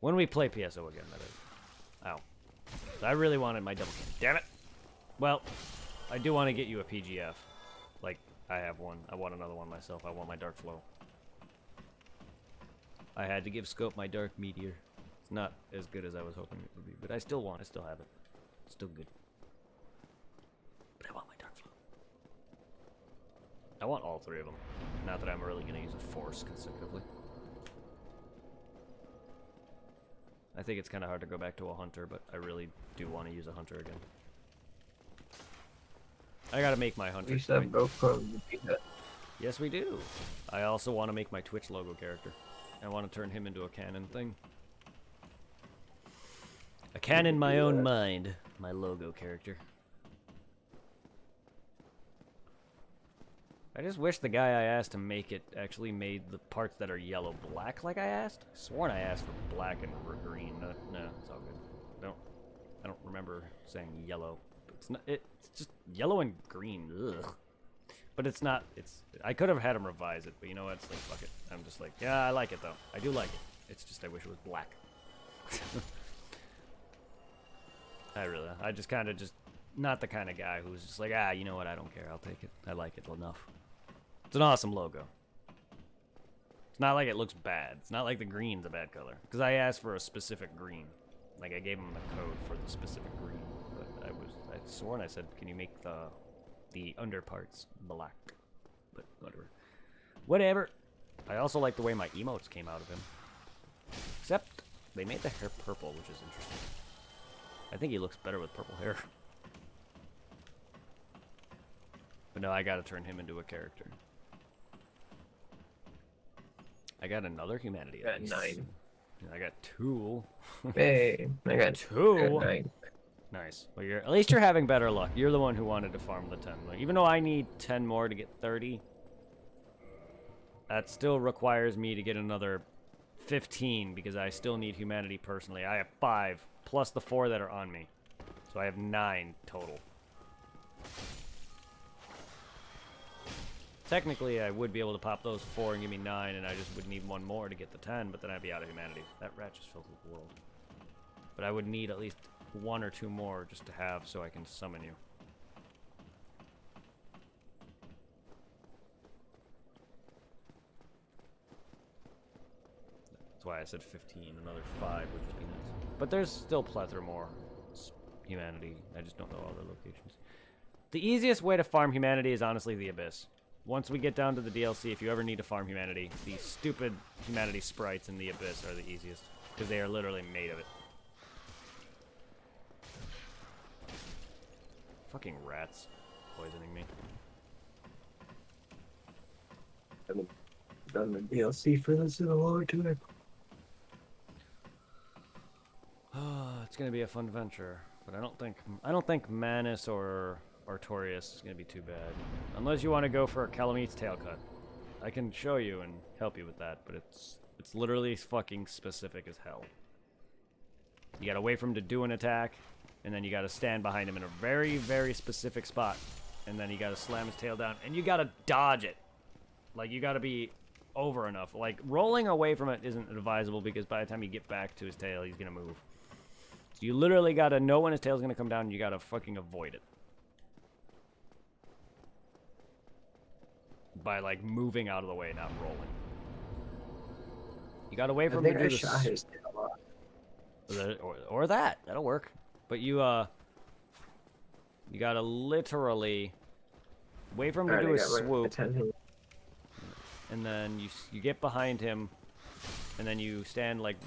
When we play PSO again, that is. Ow. I really wanted my double cannon. Damn it! Well, I do want to get you a PGF. Like, I have one. I want another one myself. I want my Dark Flow. I had to give Scope my Dark Meteor. It's not as good as I was hoping it would be, but I still have it. It's still good. But I want my Dark Flow. I want all 3 of them. Not that I'm really going to use a Force consecutively. I think it's kind of hard to go back to a Hunter, but I really do want to use a Hunter again. I gotta make my Hunter. We used to have GoPro and repeat that. Yes, we do. I also want to make my Twitch logo character. I want to turn him into a canon thing. A canon my own mind. My logo character. I just wish the guy I asked to make it actually made the parts that are yellow black like I asked. Sworn I asked for black and green. No, it's all good. I don't remember saying yellow. It's not. It's just yellow and green. Ugh. But it's not. I could have had him revise it, but you know what? It's like fuck it. I'm just like, yeah, I like it though. I do like it. It's just I wish it was black. I just kind of not the kind of guy who's just like, you know what? I don't care. I'll take it. I like it enough. It's an awesome logo. It's not like it looks bad. It's not like the green's a bad color. Because I asked for a specific green. Like, I gave him the code for the specific green. But I'd sworn I said, can you make the underparts black? But whatever. Whatever. I also like the way my emotes came out of him. Except, they made the hair purple, which is interesting. I think he looks better with purple hair. But no, I gotta turn him into a character. I got another humanity. I got 9. I got 2. Hey, I got 2. I got 9. Nice. Well, at least you're having better luck. You're the one who wanted to farm the 10. Like, even though I need 10 more to get 30, that still requires me to get another 15 because I still need humanity personally. I have 5 plus the 4 that are on me, so I have 9 total. Technically, I would be able to pop those 4 and give me 9, and I just would need 1 more to get the 10, but then I'd be out of humanity. That rat just filled with the world. But I would need at least 1 or 2 more just to have so I can summon you. That's why I said 15. Another 5 would just be nice. But there's still plethora more humanity. I just don't know all the locations. The easiest way to farm humanity is honestly the Abyss. Once we get down to the DLC, if you ever need to farm humanity, the stupid humanity sprites in the Abyss are the easiest. Because they are literally made of it. Fucking rats poisoning me. I've done the DLC for this in a long time. It's gonna be a fun venture, but I don't think Manus or Artorias is gonna be too bad, unless you want to go for a Calamit's tail cut. I can show you and help you with that, but it's literally fucking specific as hell. You gotta wait for him to do an attack, and then you gotta stand behind him in a very, very specific spot, and then you gotta slam his tail down, and you gotta dodge it. Like, you gotta be over enough. Like, rolling away from it isn't advisable because by the time you get back to his tail, he's gonna move. So you literally gotta know when his tail's gonna come down, and you gotta fucking avoid it. By, like, moving out of the way, not rolling. You gotta wait for him to do shot his tail off. Or that. That'll work. But you gotta literally wait for him to do a swoop. And then you get behind him, and then you stand, like,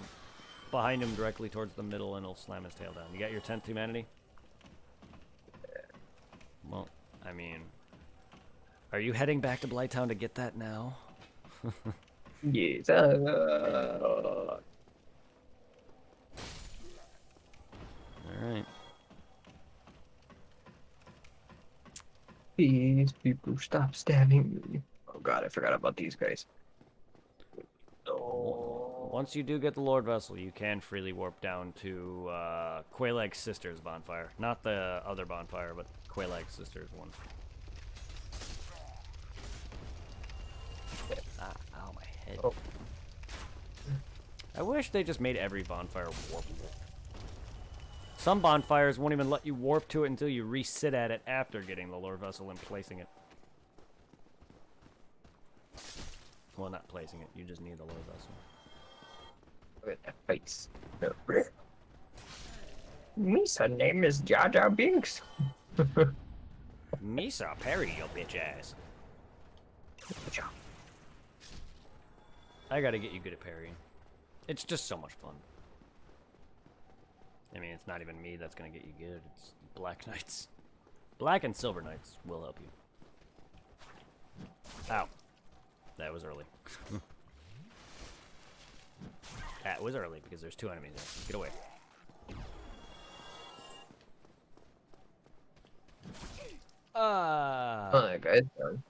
behind him directly towards the middle, and he'll slam his tail down. You got your 10th humanity? Well, I mean... Are you heading back to Blighttown to get that now? Yes. Alright. Please, people, stop stabbing me. Oh god, I forgot about these guys. Oh. Once you do get the Lord Vessel, you can freely warp down to Quayleg's sister's bonfire. Not the other bonfire, but Quayleg's sister's one. Ow, my head. Oh. I wish they just made every bonfire warpable. Some bonfires won't even let you warp to it until you resit at it after getting the Lord Vessel and placing it. Well, not placing it, you just need the Lord Vessel. Look at that face. Misa name is Jar Jar Binks. Misa, parry your bitch ass. I gotta get you good at parrying. It's just so much fun. I mean, it's not even me that's gonna get you good. It's Black Knights. Black and Silver Knights will help you. Ow. That was early. That was early because there's 2 enemies there. Get away. Oh, that guy's done.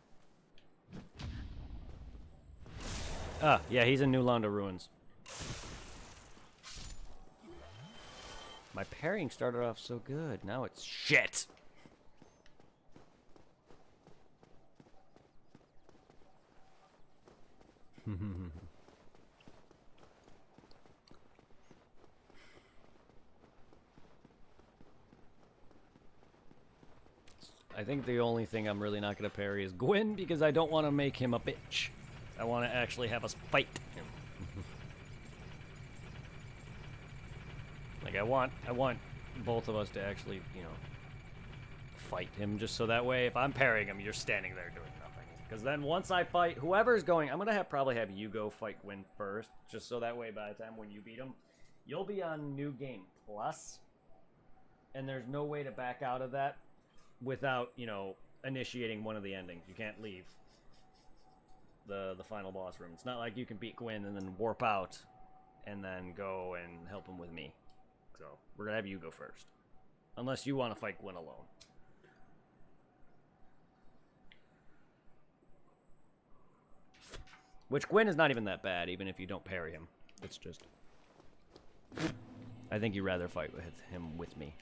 Ah, yeah, he's in New Londo Ruins. My parrying started off so good. Now it's shit. I think the only thing I'm really not going to parry is Gwyn because I don't want to make him a bitch. I want to actually have us fight him. Like I want both of us to actually, you know, fight him just so that way if I'm parrying him, you're standing there doing nothing. Because then once I fight whoever's going, I'm going to probably have you go fight Gwyn first, just so that way by the time when you beat him, you'll be on New Game Plus, and there's no way to back out of that without, you know, initiating one of the endings. You can't leave the final boss room. It's not like you can beat Gwyn and then warp out and then go and help him with me. So we're gonna have you go first, unless you want to fight Gwyn alone. Which Gwyn is not even that bad, even if you don't parry him. It's just, I think you'd rather fight with him with me.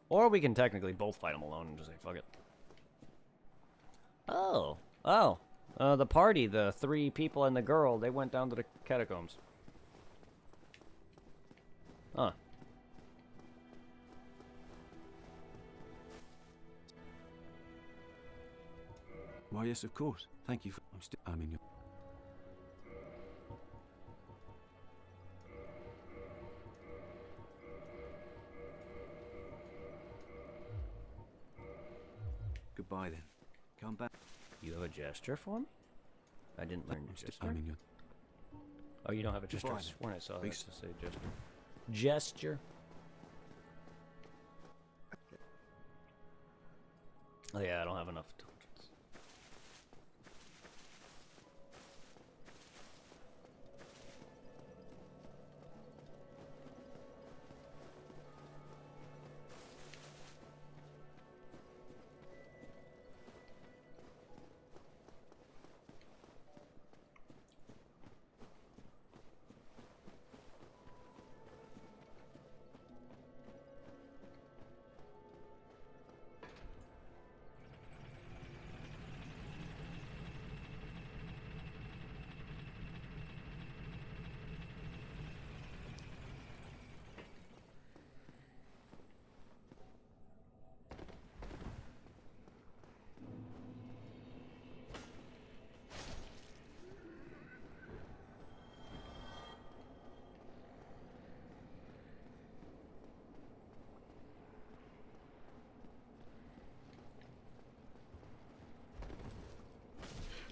Or we can technically both fight him alone and just say, fuck it. Oh. Oh. The party, the 3 people and the girl, they went down to the catacombs. Huh. Why, yes, of course. Thank you for... I'm in your... Goodbye, then. Come back. You have a gesture for me? I didn't learn your gesture. I'm in your... Oh, you don't have a gesture? I Goodbye, sworn I saw that to Please. say gesture. Gesture? Oh yeah, I don't have enough tokens.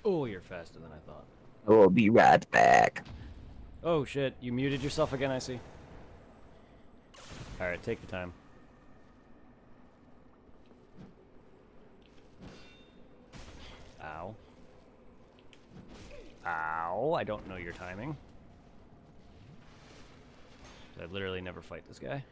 Oh, you're faster than I thought. We'll be right back. Oh shit, you muted yourself again, I see. Alright, take your time. Ow. Ow, I don't know your timing. I literally never fight this guy.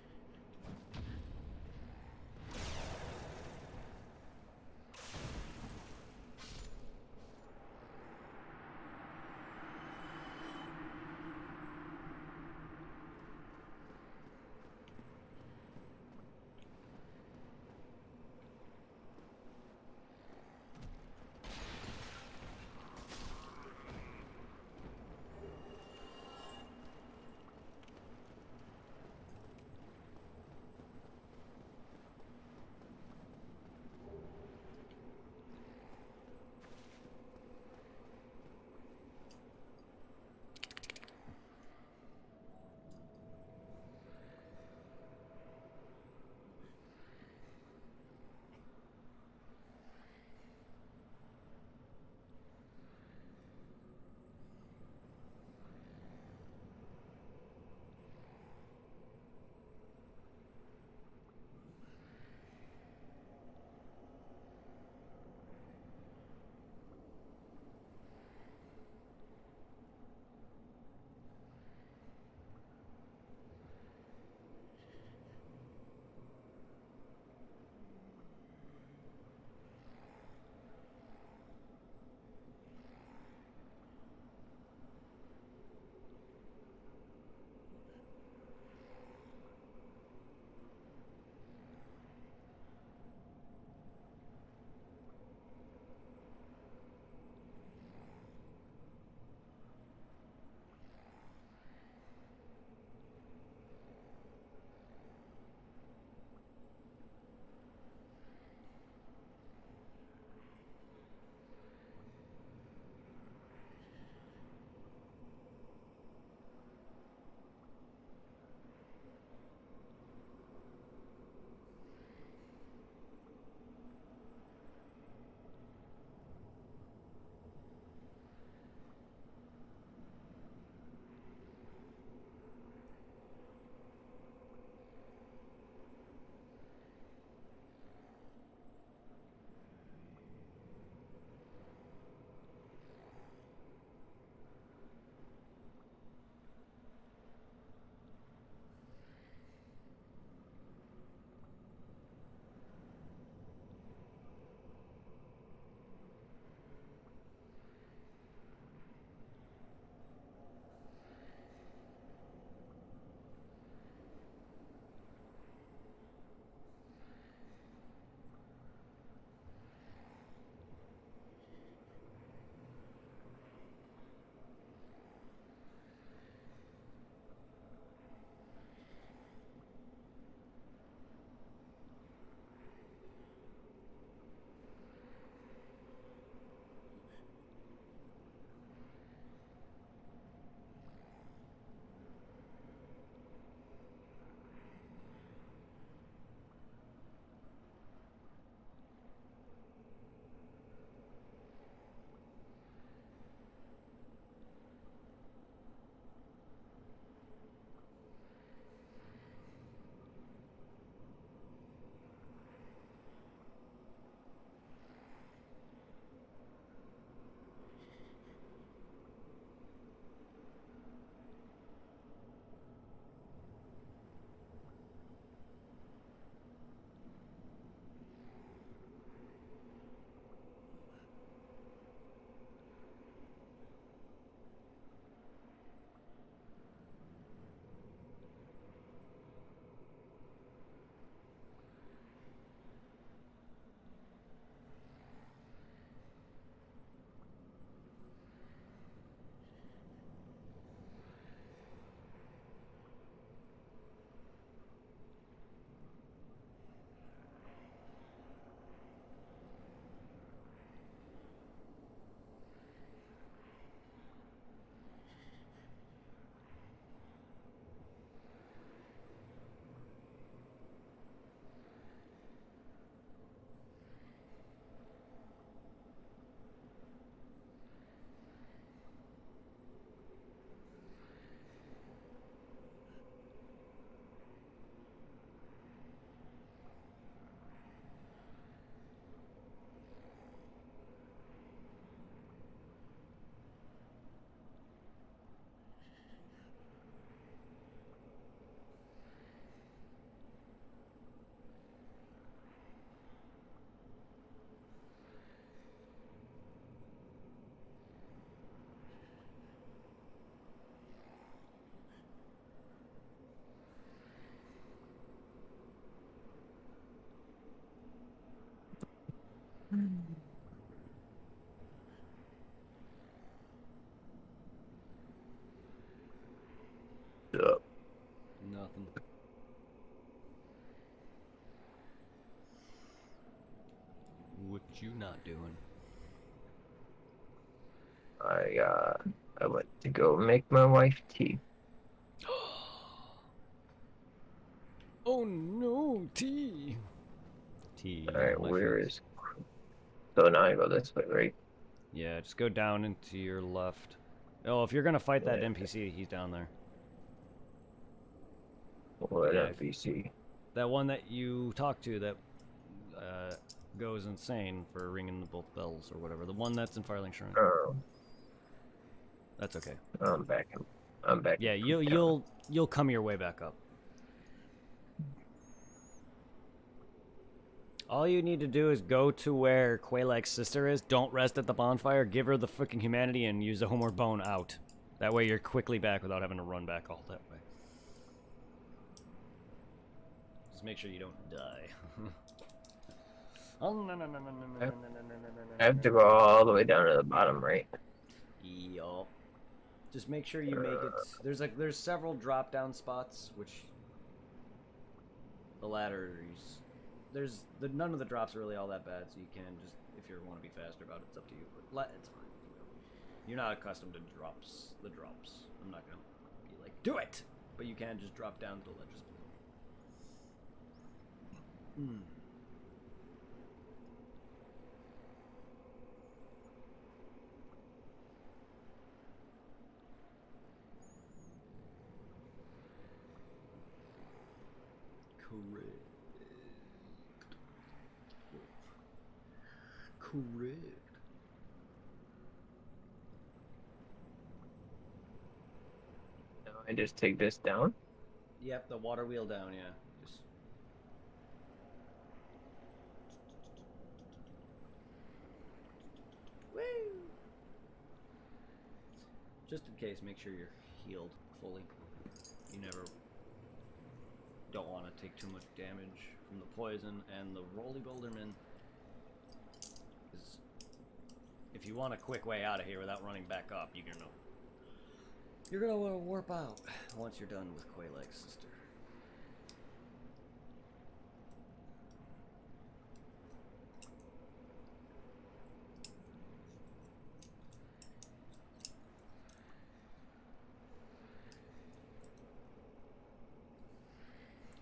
nothing. What you not doing? I went to go make my wife tea. Oh no, tea. Tea. Alright, my where face. is... So now I go this way, right? Yeah, just go down and to your left. Oh, if you're gonna fight that Yeah. NPC, he's down there. What Yeah. NPC? That one that you talk to that goes insane for ringing the both bells or whatever. The one that's in Firelink Shrine. Oh, That's okay. I'm back. I'm back. Yeah, in you'll come your way back up. All you need to do is go to where Quaylike's sister is. Don't rest at the bonfire. Give her the freaking humanity and use the homeward bone out. That way you're quickly back without having to run back all that way. Just make sure you don't die. Oh no no no no no no no no no. I have to go all the way down to the bottom, right? Yup. Just make sure you make it. There's several drop down spots, which the ladders. None of the drops are really all that bad, so you can just, if you want to be faster about it, it's up to you. But it's fine. You're not accustomed to the drops. I'm not gonna be like, do it! But you can just drop down to the ledges below. Correct. Now I just take this down. Yep, the water wheel down, yeah. Woo! Just in case, make sure you're healed fully. You never don't want to take too much damage from the poison, and the Roly Boulderman is, if you want a quick way out of here without running back up, you're gonna want to warp out once you're done with Quaylike's sister.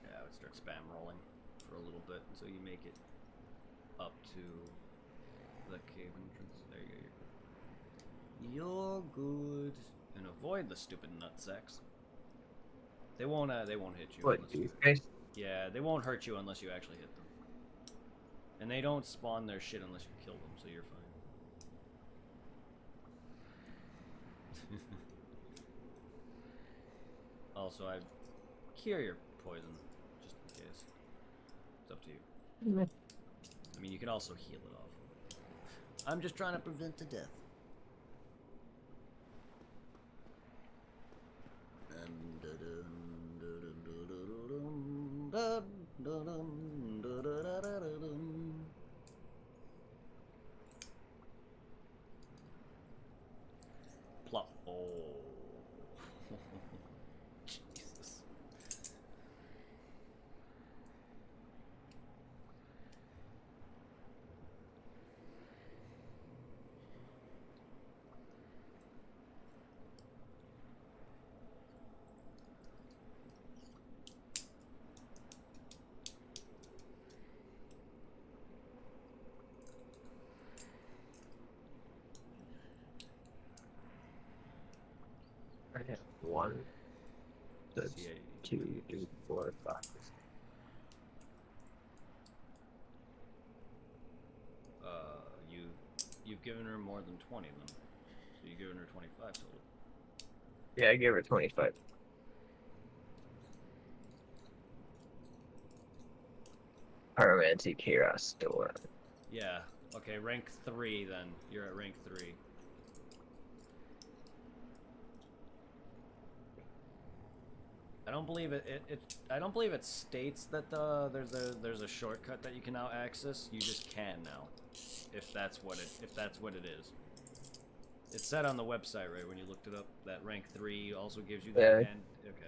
Yeah, I would start spam rolling for a little bit until you make it up to the cave entrance. There you go. You're good. And avoid the stupid nutsacks. They won't hit you. What, these guys? Yeah, they won't hurt you unless you actually hit them. And they don't spawn their shit unless you kill them, so you're fine. Also, I cure your poison, just in case. It's up to you. I mean, you can also heal it off. I'm just trying to prevent the death. Plop. Oh. Jesus. I have 1, that's 2, 3, 4, 5. You've given her more than 20 then. So you've given her 25 total. Yeah, I gave her 25. Pyromancy Chaos Store. Yeah. Okay, rank 3 then. You're at rank 3. I don't believe I don't believe it states that there's a shortcut that you can now access. You just can now, if that's what it is. It said on the website, right, when you looked it up, that rank 3 also gives you the Yeah. okay.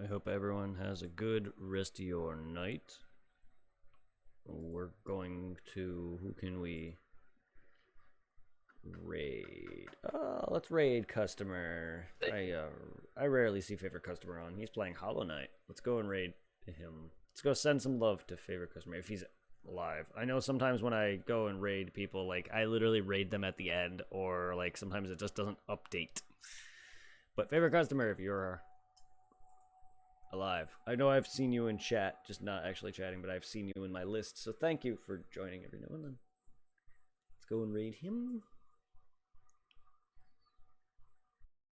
I hope everyone has a good rest of your night. We're going to... Who can we raid? Oh, let's raid customer. I rarely see favorite customer on. He's playing Hollow Knight. Let's go and raid him. Let's go send some love to favorite customer if he's alive. I know sometimes when I go and raid people, like, I literally raid them at the end, or like sometimes it just doesn't update. But favorite customer, if you're alive. I know I've seen you in chat, just not actually chatting, but I've seen you in my list, so thank you for joining every now and then. Let's go and raid him.